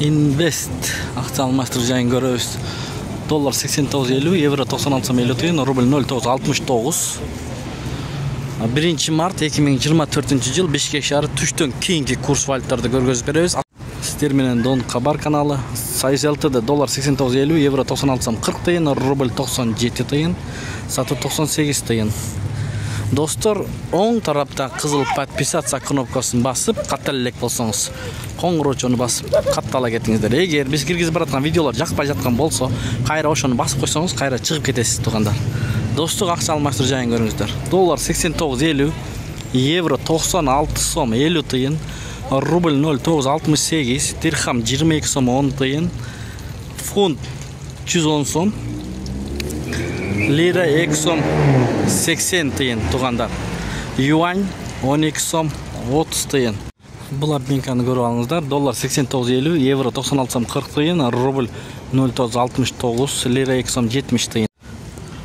Invest акча алмаштыр жайын көрөбүз. Доллар 89.50, евро 96.50 тыйын, рубль 0.969. 1 март 2024 жыл Бишкек шаары түштөн кийинки курс валюталарды көргөзүп беребиз. Сиздер менен Дон Кабар каналы. Союз ЛТД доллар 89.50, евро 96.40 тыйын, рубль 97 тыйын, сату 98 тыйын. Достор, оң тарапта кызыл подписаться кнопкасын басып, каттала элек болсоңуз, коңгуроочуну басып, каттала кетиңиздер. Эгер биз киргизип бараткан видеолор жакпай жаткан болсо, кайра ошону басып койсоңуз, кайра чыгып кетесиз туугандар. Достук акча алмаштыруу жайын көрүңүздөр. Доллар 89.50, евро 96 сом 50 тыйын, рубль 0.968, дирхам 22 сом 10 тыйын, фунт 110 сом, лира 2 сом 80 тыйын туугандар. Юань 12 сом 30 тыйын. Бул обменканы көрүп алыңыздар. Доллар 89.50, евро 96 сом 40 тыйын, рубль 0.69, лира 2 сом 70 тыйын.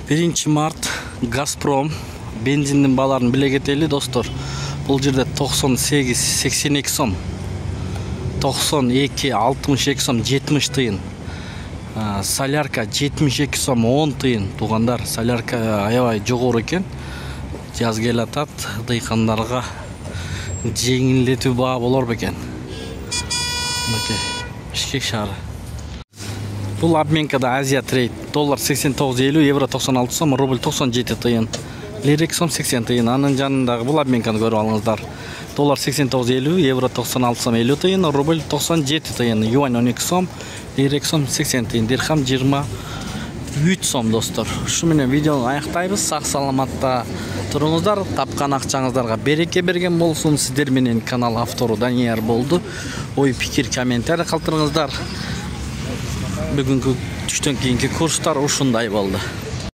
1 март Газпром бензиндин бааларын биле кетели достор. Бул жерде 98-82 сом, 92-62 сом 70 тыйын. Солярка 72 сом 10 тыйын туугандар. Солярка аябай жогору экен. Жаз келатат, дыйкандарга жеңилдетүү баа болор бекен. Бишкек шаары. Бул обменкада Азия Трейд доллар 89.50, евро 96 сом, рубль 97 тыйын, лира 2 сом 80 тыйын. Анын жанындагы бул обменканы көрүп алыңыздар. Доллар 89.50, евро 96 сом 50 тыйын, рубль 97 тыйын, юань 12 сом, лира 2 сом 80 тыйын, дирхам 23 сом достор. Ушу менен видеону аяктайбыз. Сак саламатта туруңуздар. Тапкан акчаңыздарга береке берген болсун. Сиздер менен канал автору Данияр болду. Ой пикир комментарий калтырыңыздар. Бүгүнкү түштөн кийинки курстар ушундай болду.